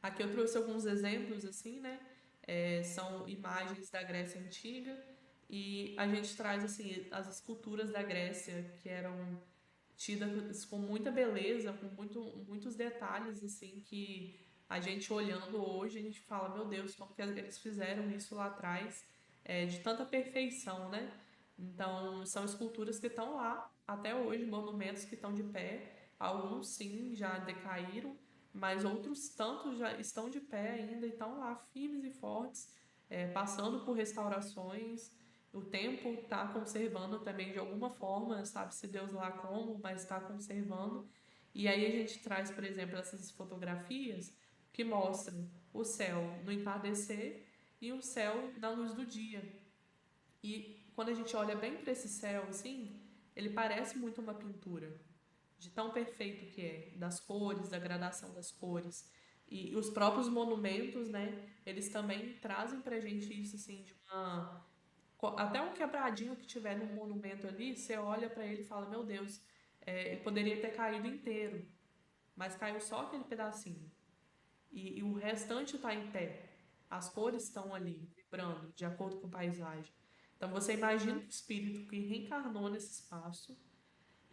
Aqui eu trouxe alguns exemplos, assim, né? São imagens da Grécia Antiga e a gente traz, assim, as esculturas da Grécia que eram tidas com muita beleza, com muitos detalhes, assim, que a gente olhando hoje, a gente fala, meu Deus, como que eles fizeram isso lá atrás, de tanta perfeição, né? Então, são esculturas que estão lá até hoje, monumentos que estão de pé. Alguns sim já decaíram, mas outros tantos já estão de pé ainda e estão lá firmes e fortes, passando por restaurações. O tempo está conservando também de alguma forma, sabe-se Deus lá como, mas está conservando. E aí a gente traz, por exemplo, essas fotografias que mostram o céu no entardecer e o céu na luz do dia. E quando a gente olha bem para esse céu, assim, ele parece muito uma pintura, de tão perfeito que é, das cores, da gradação das cores. E os próprios monumentos, né, eles também trazem pra gente isso, assim, de uma. Até um quebradinho que tiver num monumento ali, você olha para ele e fala: Meu Deus, ele poderia ter caído inteiro, mas caiu só aquele pedacinho. E o restante está em pé. As cores estão ali, vibrando, de acordo com a paisagem. Então você imagina o espírito que reencarnou nesse espaço,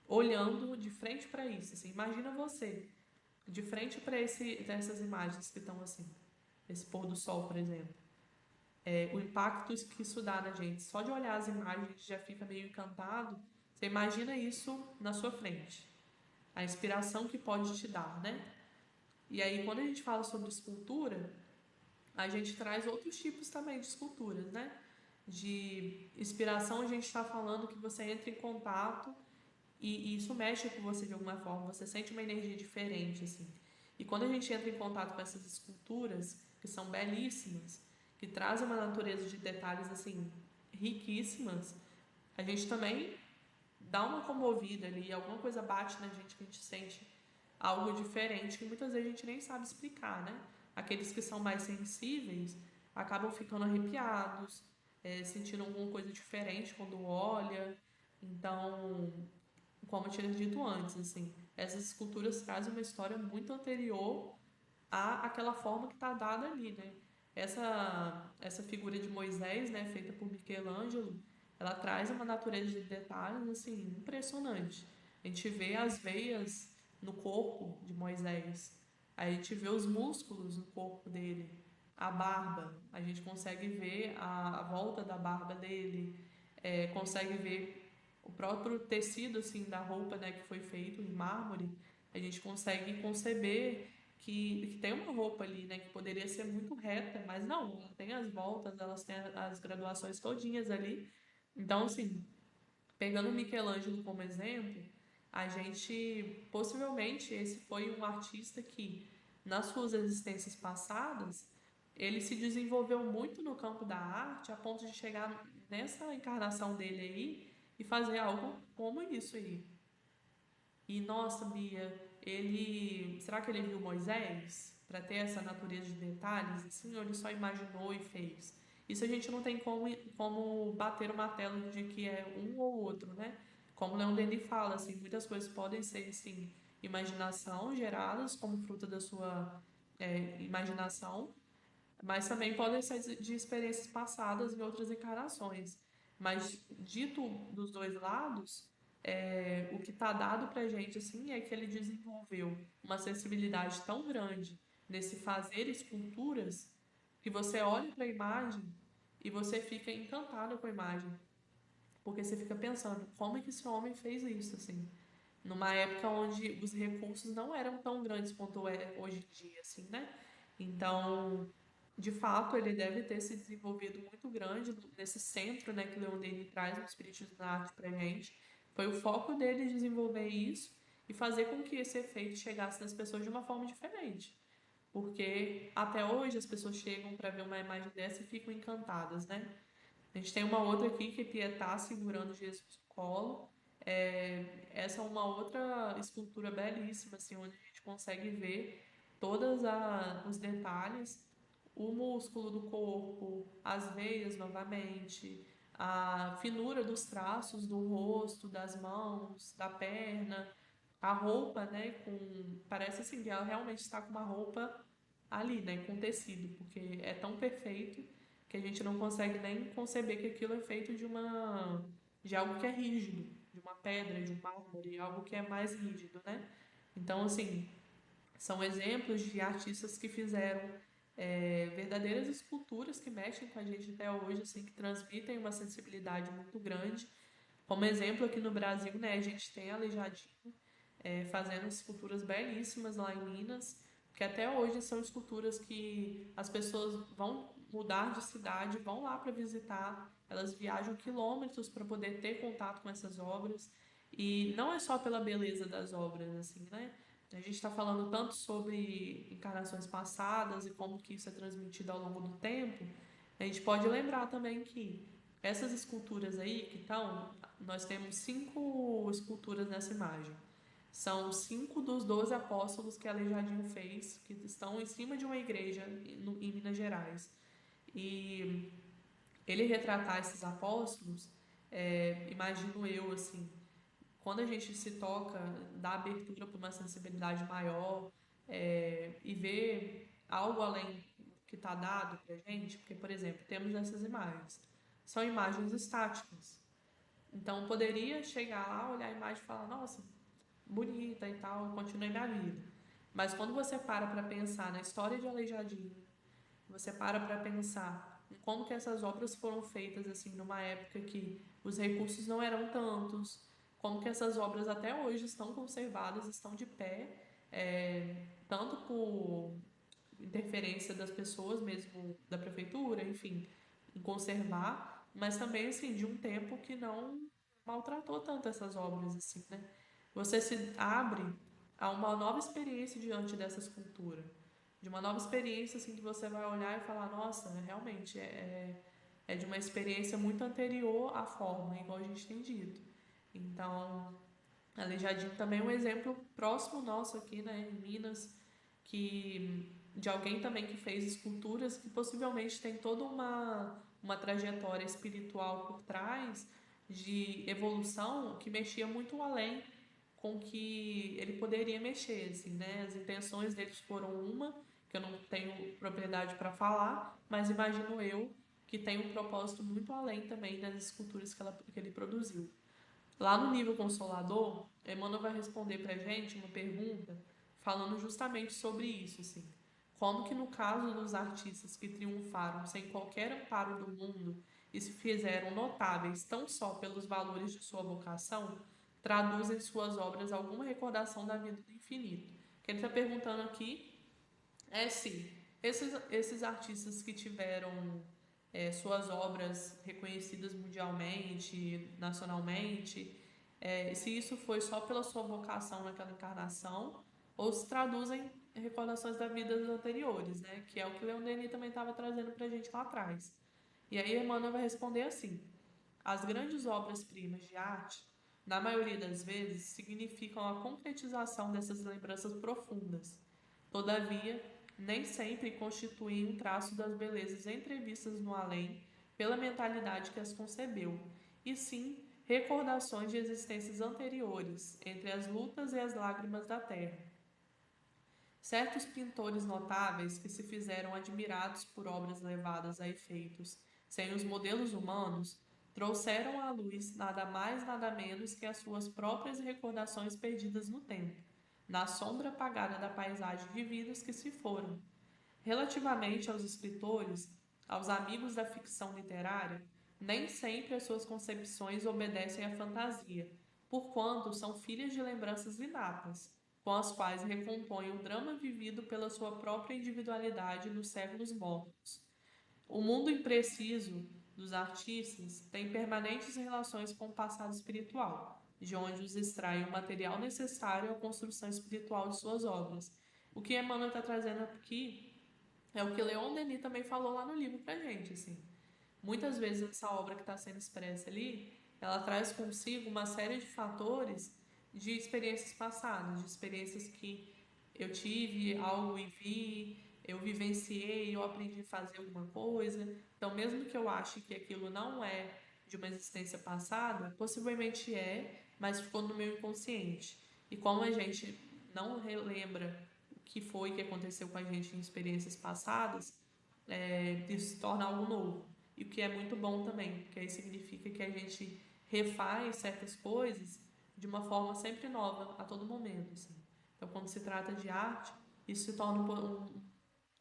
olhando de frente para isso. Assim, imagina você de frente para essas imagens que estão assim, esse pôr do sol, por exemplo. O impacto que isso dá na gente. Só de olhar as imagens já fica meio encantado. Você imagina isso na sua frente. A inspiração que pode te dar, né? E aí, quando a gente fala sobre escultura, a gente traz outros tipos também de esculturas, né? De inspiração, a gente está falando que você entra em contato e isso mexe com você de alguma forma, você sente uma energia diferente, assim. E quando a gente entra em contato com essas esculturas, que são belíssimas, que trazem uma natureza de detalhes, assim, riquíssimas, a gente também dá uma comovida ali, alguma coisa bate na gente que a gente sente algo diferente que muitas vezes a gente nem sabe explicar, né? Aqueles que são mais sensíveis acabam ficando arrepiados, sentindo alguma coisa diferente quando olha. Então, como eu tinha dito antes, assim, essas esculturas trazem uma história muito anterior àquela forma que está dada ali, né? Essa figura de Moisés, né, feita por Michelangelo, ela traz uma natureza de detalhes, assim, impressionante. A gente vê as veias no corpo de Moisés, a gente vê os músculos no corpo dele, a barba, a gente consegue ver a volta da barba dele, consegue ver o próprio tecido assim da roupa, né, que foi feito em mármore, a gente consegue conceber que tem uma roupa ali, né, que poderia ser muito reta, mas não, ela tem as voltas, elas têm as graduações todinhas ali. Então, assim, pegando o Michelangelo como exemplo, a gente possivelmente esse foi um artista que nas suas existências passadas ele se desenvolveu muito no campo da arte a ponto de chegar nessa encarnação dele aí e fazer algo como isso aí. E nossa, Bia, será que ele viu Moisés para ter essa natureza de detalhes assim, ou ele só imaginou e fez? Isso a gente não tem como bater o martelo de que é um ou outro, né? Como o Leon Denis fala, assim, muitas coisas podem ser, assim, imaginação geradas como fruto da sua imaginação, mas também podem ser de experiências passadas em outras encarnações. Mas dito dos dois lados, o que está dado para a gente assim é que ele desenvolveu uma sensibilidade tão grande nesse fazer esculturas que você olha para a imagem e você fica encantado com a imagem, porque você fica pensando como é que esse homem fez isso assim, numa época onde os recursos não eram tão grandes quanto é hoje em dia, assim, né? Então, de fato, ele deve ter se desenvolvido muito grande nesse centro, né, que o Leon Denis traz no Espiritismo da Arte pra gente. Foi o foco dele desenvolver isso e fazer com que esse efeito chegasse nas pessoas de uma forma diferente. Porque até hoje as pessoas chegam para ver uma imagem dessa e ficam encantadas, né? A gente tem uma outra aqui que é Pietá segurando Jesus no colo. Essa é uma outra escultura belíssima, assim, onde a gente consegue ver todos os detalhes, o músculo do corpo, as veias novamente, a finura dos traços do rosto, das mãos, da perna, a roupa, né, parece assim que ela realmente está com uma roupa ali, né, com tecido, porque é tão perfeito que a gente não consegue nem conceber que aquilo é feito de algo que é rígido, de uma pedra, de um mármore, algo que é mais rígido, né? Então, assim, são exemplos de artistas que fizeram verdadeiras esculturas que mexem com a gente até hoje, assim, que transmitem uma sensibilidade muito grande. Como exemplo, aqui no Brasil, né, a gente tem a Aleijadinho fazendo esculturas belíssimas lá em Minas, que até hoje são esculturas que as pessoas vão mudar de cidade, vão lá para visitar, elas viajam quilômetros para poder ter contato com essas obras. E não é só pela beleza das obras, assim, né? A gente está falando tanto sobre encarnações passadas e como que isso é transmitido ao longo do tempo. A gente pode lembrar também que essas esculturas aí que estão, nós temos 5 esculturas nessa imagem. São 5 dos 12 apóstolos que Aleijadinho fez, que estão em cima de uma igreja em Minas Gerais. E ele retratar esses apóstolos, imagino eu, assim, quando a gente se toca, dá abertura para uma sensibilidade maior e vê algo além que está dado para a gente, porque, por exemplo, temos essas imagens. São imagens estáticas. Então, poderia chegar lá, olhar a imagem e falar, nossa, bonita e tal, continuei minha vida. Mas quando você para pensar na história de Aleijadinho, você para pensar em como que essas obras foram feitas assim numa época que os recursos não eram tantos, como que essas obras até hoje estão conservadas, estão de pé, tanto por interferência das pessoas mesmo, da prefeitura, enfim, em conservar, mas também assim de um tempo que não maltratou tanto essas obras assim, né? Você se abre a uma nova experiência diante dessa escultura, de uma nova experiência assim que você vai olhar e falar, nossa, realmente é de uma experiência muito anterior à forma, igual a gente tem dito. Então, Aleijadinho também é um exemplo próximo nosso aqui, né, em Minas, que de alguém também que fez esculturas que possivelmente tem toda uma trajetória espiritual por trás de evolução que mexia muito além com que ele poderia mexer, assim, né? As intenções deles foram uma, que eu não tenho propriedade para falar, mas imagino eu que tem um propósito muito além também das esculturas que ele produziu. Lá no nível consolador, Emmanuel vai responder para a gente uma pergunta falando justamente sobre isso, assim. Como que no caso dos artistas que triunfaram sem qualquer amparo do mundo e se fizeram notáveis tão só pelos valores de sua vocação, traduzem em suas obras alguma recordação da vida do infinito. O que ele está perguntando aqui é se esses artistas que tiveram suas obras reconhecidas mundialmente, nacionalmente, se isso foi só pela sua vocação naquela encarnação ou se traduzem em recordações da vida anteriores, né? Que é o que Leon Denis também estava trazendo para a gente lá atrás. E aí Emmanuel vai responder assim: as grandes obras-primas de arte, na maioria das vezes, significam a concretização dessas lembranças profundas. Todavia, nem sempre constituem um traço das belezas entrevistas no além pela mentalidade que as concebeu, e sim recordações de existências anteriores, entre as lutas e as lágrimas da terra. Certos pintores notáveis que se fizeram admirados por obras levadas a efeitos sem os modelos humanos, trouxeram à luz nada mais nada menos que as suas próprias recordações perdidas no tempo, na sombra apagada da paisagem de vidas que se foram. Relativamente aos escritores, aos amigos da ficção literária, nem sempre as suas concepções obedecem à fantasia, porquanto são filhas de lembranças inatas, com as quais recompõem o drama vivido pela sua própria individualidade nos séculos mortos. O mundo impreciso dos artistas tem permanentes relações com o passado espiritual, de onde os extrai o material necessário à construção espiritual de suas obras. O que Emmanuel está trazendo aqui é o que Leon Denis também falou lá no livro pra gente, assim. Muitas vezes essa obra que está sendo expressa ali, ela traz consigo uma série de fatores de experiências passadas, de experiências que eu tive algo e vi, eu vivenciei, eu aprendi a fazer alguma coisa. Então, mesmo que eu ache que aquilo não é de uma existência passada, possivelmente é, mas ficou no meu inconsciente. E como a gente não relembra que aconteceu com a gente em experiências passadas, isso se torna algo novo. E o que é muito bom também, porque aí significa que a gente refaz certas coisas de uma forma sempre nova, a todo momento, assim. Então, quando se trata de arte, isso se torna um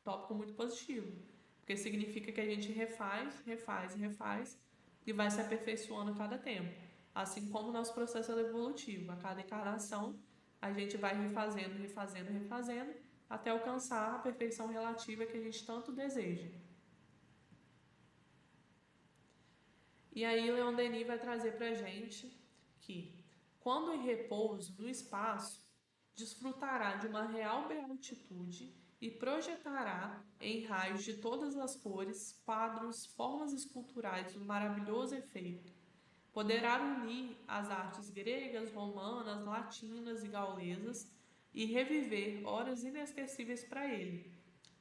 tópico muito positivo, porque significa que a gente refaz, refaz e refaz e vai se aperfeiçoando a cada tempo. Assim como o nosso processo evolutivo, a cada encarnação a gente vai refazendo, refazendo, refazendo até alcançar a perfeição relativa que a gente tanto deseja. E aí Leon Denis vai trazer para a gente que, quando em repouso no espaço, desfrutará de uma real beatitude e projetará em raios de todas as cores, quadros, formas esculturais um maravilhoso efeito. Poderá unir as artes gregas, romanas, latinas e gaulesas e reviver horas inesquecíveis para ele.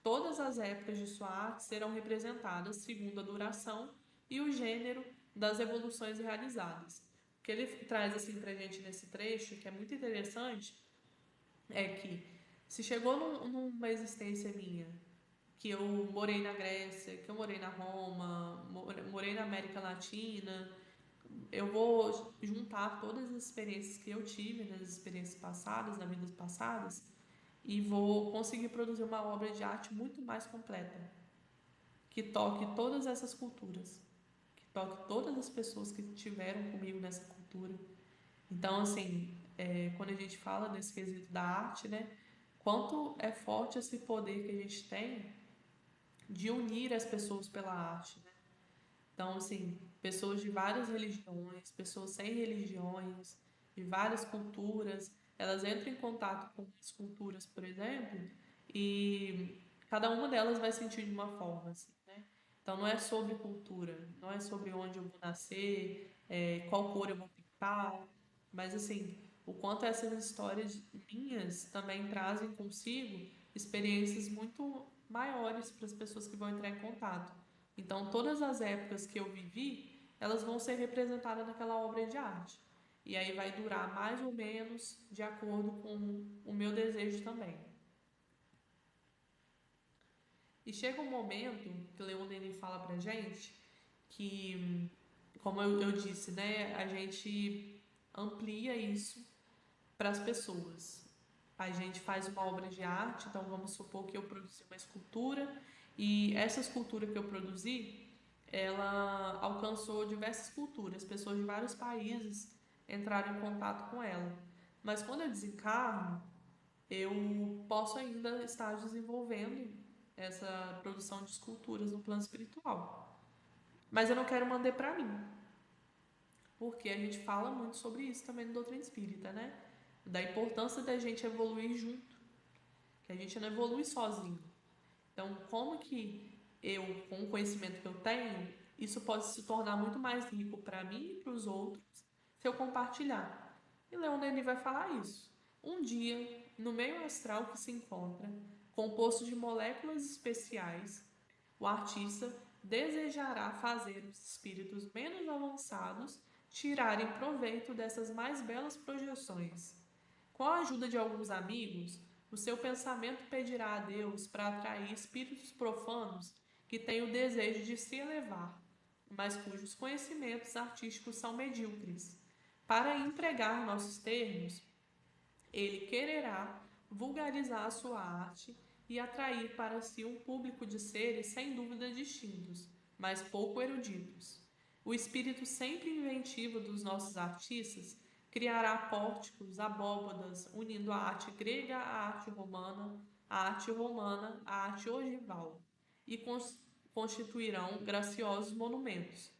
Todas as épocas de sua arte serão representadas segundo a duração e o gênero das evoluções realizadas. O que ele traz assim para a gente nesse trecho, que é muito interessante, é que se chegou numa existência minha, que eu morei na Grécia, que eu morei na Roma, morei na América Latina, eu vou juntar todas as experiências que eu tive nas experiências passadas, nas vidas passadas, e vou conseguir produzir uma obra de arte muito mais completa, que toque todas essas culturas, que toque todas as pessoas que estiveram comigo nessa cultura. Então, assim, quando a gente fala nesse quesito da arte, né, quanto é forte esse poder que a gente tem de unir as pessoas pela arte, né? Então, assim, pessoas de várias religiões, pessoas sem religiões, de várias culturas, elas entram em contato com as culturas, por exemplo, e cada uma delas vai sentir de uma forma, assim, né? Então, não é sobre cultura, não é sobre onde eu vou nascer, qual cor eu vou pintar, mas, assim, o quanto essas histórias minhas também trazem consigo experiências muito maiores para as pessoas que vão entrar em contato. Então, todas as épocas que eu vivi, elas vão ser representadas naquela obra de arte. E aí vai durar mais ou menos de acordo com o meu desejo também. E chega um momento que o Leon Denis fala pra gente que, como eu disse, né, a gente amplia isso para as pessoas. A gente faz uma obra de arte, então vamos supor que eu produzi uma escultura e essa escultura que eu produzi, ela alcançou diversas culturas, pessoas de vários países entraram em contato com ela. Mas quando eu desencarno, eu posso ainda estar desenvolvendo essa produção de esculturas no plano espiritual. Mas eu não quero manter para mim, porque a gente fala muito sobre isso também no Doutrina Espírita, né? Da importância da gente evoluir junto, que a gente não evolui sozinho. Então, como que eu, com o conhecimento que eu tenho, isso pode se tornar muito mais rico para mim e para os outros se eu compartilhar? E Leon Denis vai falar isso. Um dia, no meio astral que se encontra, composto de moléculas especiais, o artista desejará fazer os espíritos menos avançados tirarem proveito dessas mais belas projeções. Com a ajuda de alguns amigos, o seu pensamento pedirá a Deus para atrair espíritos profanos que têm o desejo de se elevar, mas cujos conhecimentos artísticos são medíocres. Para empregar nossos termos, ele quererá vulgarizar a sua arte e atrair para si um público de seres sem dúvida distintos, mas pouco eruditos. O espírito sempre inventivo dos nossos artistas criará pórticos, abóbadas, unindo a arte grega à arte romana, a arte romana à arte ogival, e constituirão graciosos monumentos.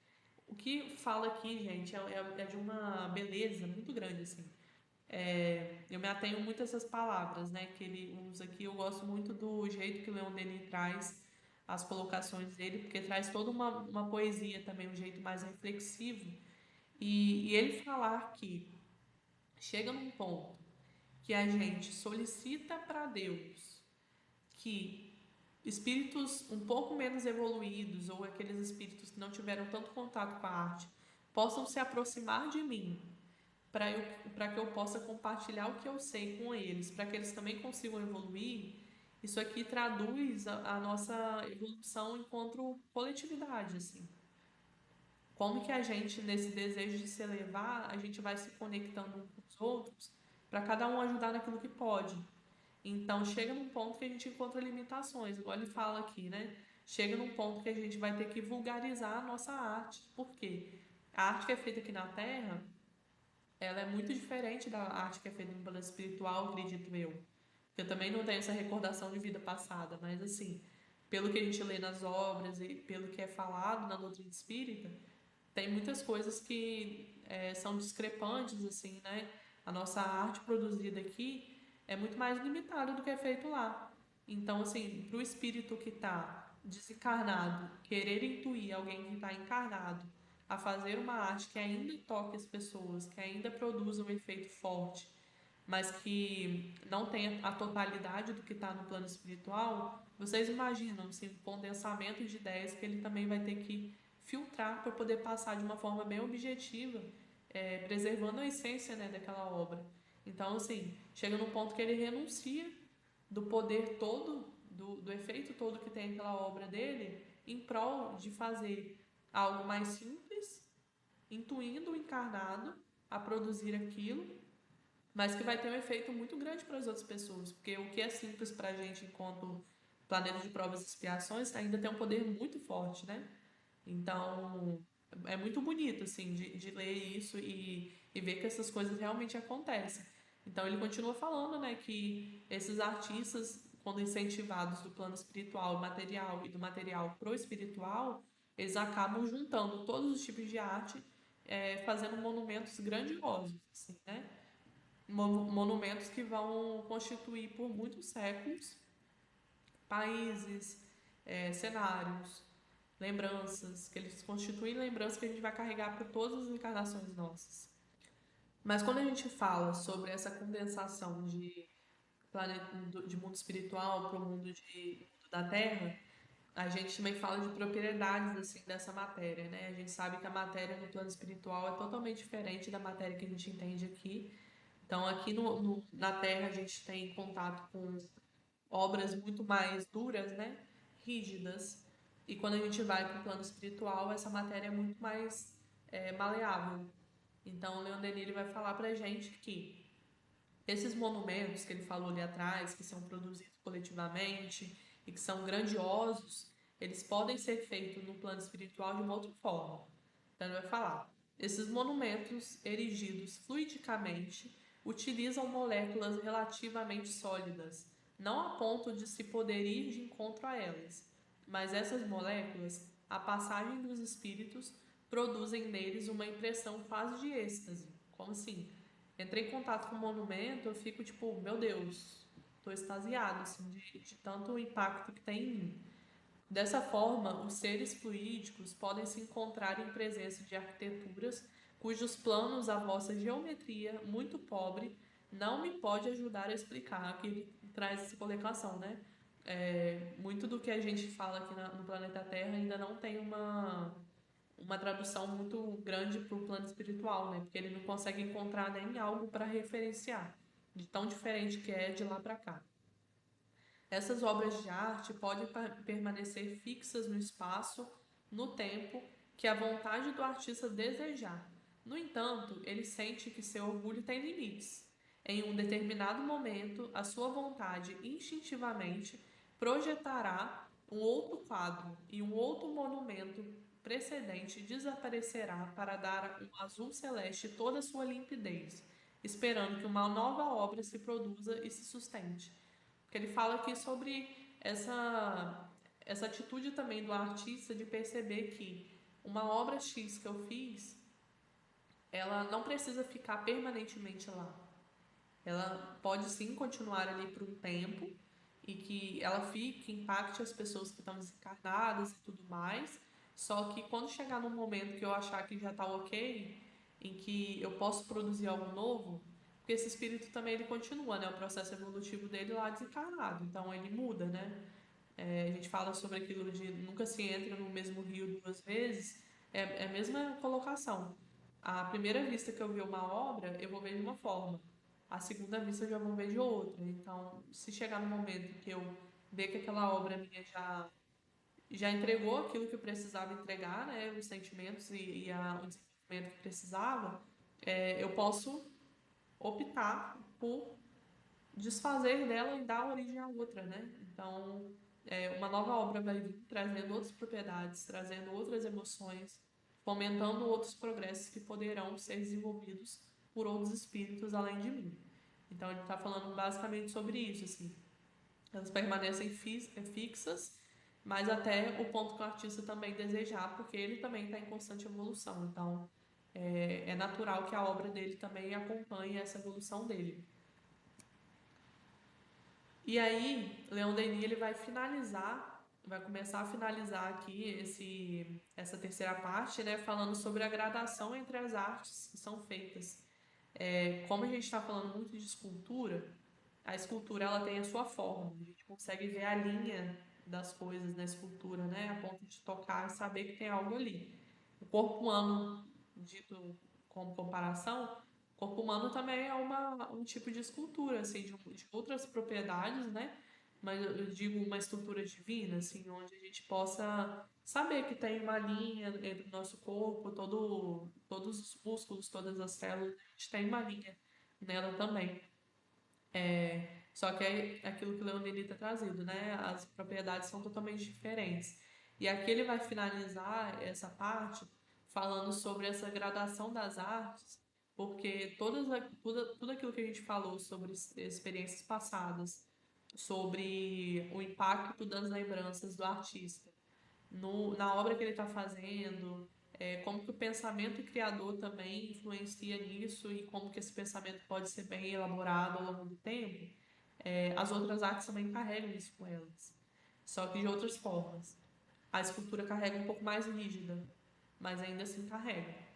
O que fala aqui, gente, é de uma beleza muito grande, assim. Eu me atenho muito a essas palavras, né, que ele usa aqui. Eu gosto muito do jeito que o Leon Denis traz as colocações dele, porque traz toda uma poesia também, um jeito mais reflexivo. E ele falar que chega num ponto que a gente solicita para Deus que espíritos um pouco menos evoluídos ou aqueles espíritos que não tiveram tanto contato com a arte possam se aproximar de mim para que eu possa compartilhar o que eu sei com eles, para que eles também consigam evoluir, isso aqui traduz a nossa evolução enquanto coletividade, assim. Como que a gente, nesse desejo de se elevar, a gente vai se conectando uns com os outros para cada um ajudar naquilo que pode. Então, chega num ponto que a gente encontra limitações, igual ele fala aqui, né? Chega num ponto que a gente vai ter que vulgarizar a nossa arte. Por quê? A arte que é feita aqui na Terra, ela é muito diferente da arte que é feita no plano espiritual, acredito eu. Eu também não tenho essa recordação de vida passada, mas assim, pelo que a gente lê nas obras e pelo que é falado na doutrina espírita, tem muitas coisas que são discrepantes, assim, né? A nossa arte produzida aqui é muito mais limitada do que é feito lá. Então, assim, para o espírito que está desencarnado querer intuir alguém que está encarnado a fazer uma arte que ainda toque as pessoas, que ainda produza um efeito forte, mas que não tem a totalidade do que está no plano espiritual, vocês imaginam assim, o condensamento de ideias que ele também vai ter que filtrar para poder passar de uma forma bem objetiva, preservando a essência, né, daquela obra. Então, assim, chega num ponto que ele renuncia do poder todo, do efeito todo que tem aquela obra dele, em prol de fazer algo mais simples, intuindo o encarnado a produzir aquilo, mas que vai ter um efeito muito grande para as outras pessoas, porque o que é simples para a gente enquanto planeta de provas e expiações ainda tem um poder muito forte, né? Então, é muito bonito, assim, de ler isso e ver que essas coisas realmente acontecem. Então, ele continua falando, né, que esses artistas, quando incentivados do plano espiritual e material e do material pro espiritual, eles acabam juntando todos os tipos de arte, fazendo monumentos grandiosos, assim, né? Monumentos que vão constituir por muitos séculos países, cenários, lembranças, que eles constituem lembranças que a gente vai carregar por todas as encarnações nossas. Mas quando a gente fala sobre essa condensação de planeta, de mundo espiritual para o mundo da Terra, a gente também fala de propriedades assim dessa matéria, né? A gente sabe que a matéria no plano espiritual é totalmente diferente da matéria que a gente entende aqui. Então, aqui na Terra, a gente tem contato com obras muito mais duras, né? Rígidas. E quando a gente vai para o plano espiritual, essa matéria é muito mais maleável. Então, o Leon Denis ele vai falar para a gente que esses monumentos que ele falou ali atrás, que são produzidos coletivamente e que são grandiosos, eles podem ser feitos no plano espiritual de uma outra forma. Então ele vai falar: esses monumentos erigidos fluidicamente utilizam moléculas relativamente sólidas, não a ponto de se poder ir de encontro a elas, mas essas moléculas, a passagem dos espíritos, produzem neles uma impressão quase de êxtase. Como assim? Entrei em contato com o monumento, eu fico tipo, meu Deus, estou extasiado assim, de tanto impacto que tem em mim. Dessa forma, os seres fluídicos podem se encontrar em presença de arquiteturas cujos planos a vossa geometria, muito pobre, não me pode ajudar a explicar. Aqui ele traz essa colocação, né? Muito do que a gente fala aqui no planeta Terra ainda não tem uma tradução muito grande para o plano espiritual, né? Porque ele não consegue encontrar nem algo para referenciar, de tão diferente que é de lá para cá. Essas obras de arte podem permanecer fixas no espaço, no tempo que a vontade do artista desejar. No entanto, ele sente que seu orgulho tem limites. Em um determinado momento, a sua vontade instintivamente projetará um outro quadro e um outro monumento precedente desaparecerá para dar um azul celeste toda a sua limpidez, esperando que uma nova obra se produza e se sustente. Porque ele fala aqui sobre essa atitude também do artista de perceber que uma obra X que eu fiz, ela não precisa ficar permanentemente lá. Ela pode sim continuar ali por um tempo e que ela fique, impacte as pessoas que estão desencarnadas e tudo mais. Só que quando chegar num momento que eu achar que já está ok, em que eu posso produzir algo novo, porque esse espírito também ele continua, né? O processo evolutivo dele lá desencarnado, então ele muda, né? A gente fala sobre aquilo de nunca se entra no mesmo rio duas vezes, é a mesma colocação. A primeira vista que eu ver uma obra, eu vou ver de uma forma. A segunda vista eu já vou ver de outra. Então, se chegar no momento que eu ver que aquela obra minha já entregou aquilo que eu precisava entregar, né, os sentimentos o desenvolvimento que precisava, eu posso optar por desfazer dela e dar origem a outra, né? Então, uma nova obra vai vir trazendo outras propriedades, trazendo outras emoções, fomentando outros progressos que poderão ser desenvolvidos por outros espíritos além de mim. Então, ele está falando basicamente sobre isso, assim. Elas permanecem fixas, mas até o ponto que o artista também desejar, porque ele também está em constante evolução. Então, é natural que a obra dele também acompanhe essa evolução dele. E aí, Leon Denis ele vai começar a finalizar aqui essa terceira parte, né, falando sobre a gradação entre as artes que são feitas. Como a gente está falando muito de escultura, a escultura ela tem a sua forma, a gente consegue ver a linha das coisas na escultura, né, a ponto de tocar e saber que tem algo ali. O corpo humano, dito como comparação, o corpo humano também é um tipo de escultura, assim, de outras propriedades, né? Mas eu digo uma estrutura divina, assim, onde a gente possa saber que tem uma linha dentro do nosso corpo, todos os músculos, todas as células, a gente tem uma linha nela também. Só que é aquilo que o Leonini está trazido, né? As propriedades são totalmente diferentes. E aqui ele vai finalizar essa parte falando sobre essa gradação das artes, porque tudo aquilo que a gente falou sobre experiências passadas, sobre o impacto das lembranças do artista na obra que ele está fazendo, como que o pensamento criador também influencia nisso e como que esse pensamento pode ser bem elaborado ao longo do tempo, as outras artes também carregam isso com elas, só que de outras formas. A escultura carrega um pouco mais rígida, mas ainda assim carrega.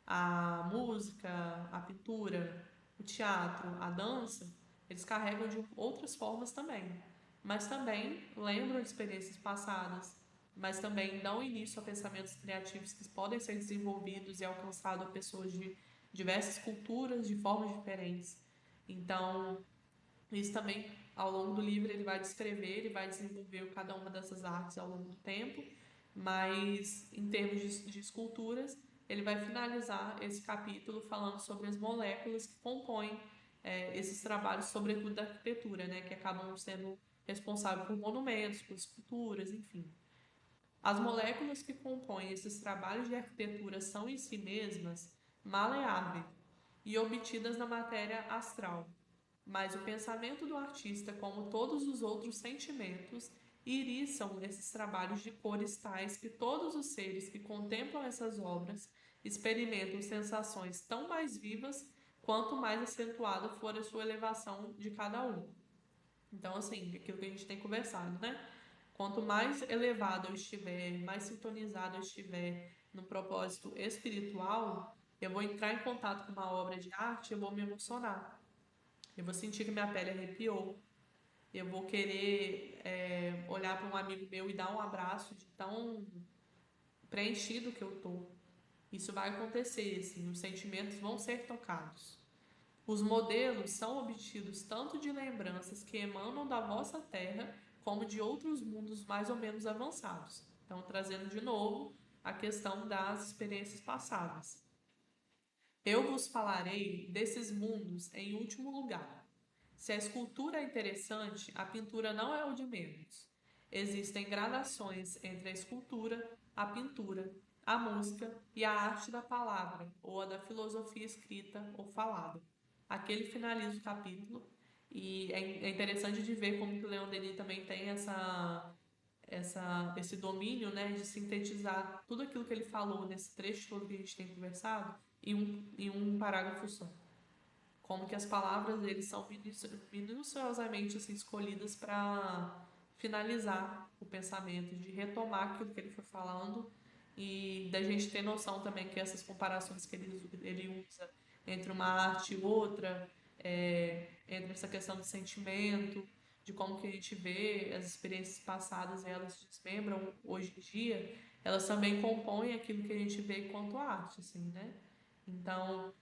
A música, a pintura, o teatro, a dança, eles carregam de outras formas também, mas também lembram de experiências passadas, mas também dão início a pensamentos criativos que podem ser desenvolvidos e alcançados a pessoas de diversas culturas, de formas diferentes. Então, isso também, ao longo do livro, ele vai descrever, ele vai desenvolver cada uma dessas artes ao longo do tempo, mas em termos de esculturas, ele vai finalizar esse capítulo falando sobre as moléculas que compõem esses trabalhos, sobretudo da arquitetura, né, que acabam sendo responsáveis por monumentos, por esculturas, enfim. As moléculas que compõem esses trabalhos de arquitetura são em si mesmas maleáveis e obtidas na matéria astral, mas o pensamento do artista, como todos os outros sentimentos, iriçam esses trabalhos de cores tais que todos os seres que contemplam essas obras experimentam sensações tão mais vivas quanto mais acentuada for a sua elevação de cada um. Então, assim, aquilo que a gente tem conversado, né? Quanto mais elevado eu estiver, mais sintonizado eu estiver no propósito espiritual, eu vou entrar em contato com uma obra de arte, eu vou me emocionar. Eu vou sentir que minha pele arrepiou. Eu vou querer olhar para um amigo meu e dar um abraço de tão preenchido que eu tô. Isso vai acontecer, assim, os sentimentos vão ser tocados. Os modelos são obtidos tanto de lembranças que emanam da vossa terra, como de outros mundos mais ou menos avançados. Então, trazendo de novo a questão das experiências passadas. Eu vos falarei desses mundos em último lugar. Se a escultura é interessante, a pintura não é o de menos. Existem gradações entre a escultura, a pintura, a música e a arte da palavra, ou a da filosofia escrita ou falada. Aqui ele finaliza o capítulo e é interessante de ver como que o Leon Denis também tem esse domínio, né, de sintetizar tudo aquilo que ele falou nesse trecho todo que a gente tem conversado em um parágrafo só. Como que as palavras dele são minuciosamente assim, escolhidas para finalizar o pensamento, de retomar aquilo que ele foi falando e da gente ter noção também que essas comparações que ele usa entre uma arte e outra, entre essa questão do sentimento, de como que a gente vê as experiências passadas e elas se desmembram hoje em dia, elas também compõem aquilo que a gente vê enquanto arte, assim, né? Então,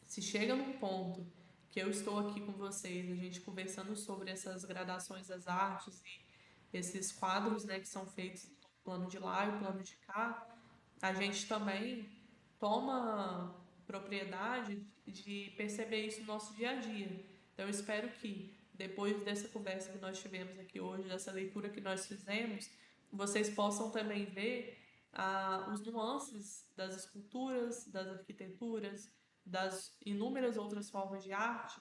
se chega num ponto que eu estou aqui com vocês, a gente conversando sobre essas gradações das artes esses quadros, né, que são feitos no plano de lá e o plano de cá, a gente também toma propriedade de perceber isso no nosso dia a dia. Então, eu espero que, depois dessa conversa que nós tivemos aqui hoje, dessa leitura que nós fizemos, vocês possam também ver os nuances das esculturas, das arquiteturas, das inúmeras outras formas de arte,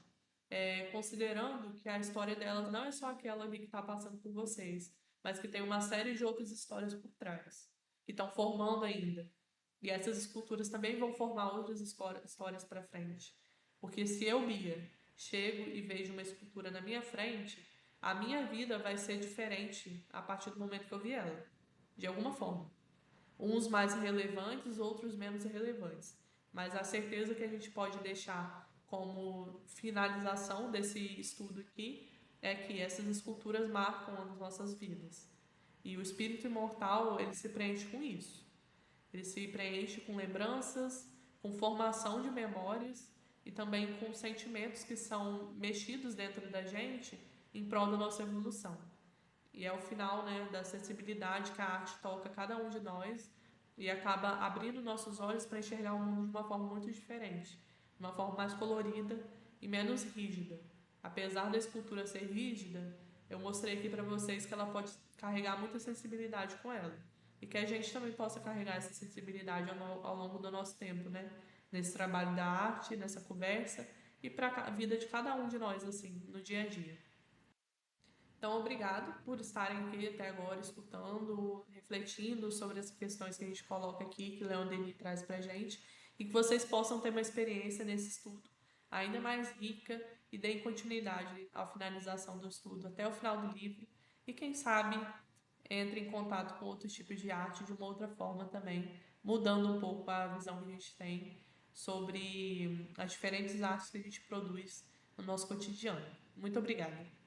considerando que a história delas não é só aquela ali que está passando por vocês, mas que tem uma série de outras histórias por trás, que estão formando ainda. E essas esculturas também vão formar outras histórias para frente. Porque se eu, Bia, chego e vejo uma escultura na minha frente, a minha vida vai ser diferente a partir do momento que eu vi ela, de alguma forma. Uns mais relevantes, outros menos relevantes. Mas a certeza que a gente pode deixar como finalização desse estudo aqui é que essas esculturas marcam as nossas vidas. E o espírito imortal, ele se preenche com isso. Ele se preenche com lembranças, com formação de memórias e também com sentimentos que são mexidos dentro da gente em prol da nossa evolução. E é o final, né, da sensibilidade que a arte toca cada um de nós e acaba abrindo nossos olhos para enxergar o mundo de uma forma muito diferente, de uma forma mais colorida e menos rígida. Apesar da escultura ser rígida, eu mostrei aqui para vocês que ela pode carregar muita sensibilidade com ela. E que a gente também possa carregar essa sensibilidade ao longo do nosso tempo, né? Nesse trabalho da arte, nessa conversa e para a vida de cada um de nós, assim, no dia a dia. Então, obrigado por estarem aqui até agora, escutando, refletindo sobre as questões que a gente coloca aqui, que Leon Denis traz para a gente, e que vocês possam ter uma experiência nesse estudo ainda mais rica e deem continuidade à finalização do estudo até o final do livro, e quem sabe entre em contato com outros tipos de arte de uma outra forma também, mudando um pouco a visão que a gente tem sobre as diferentes artes que a gente produz no nosso cotidiano. Muito obrigada.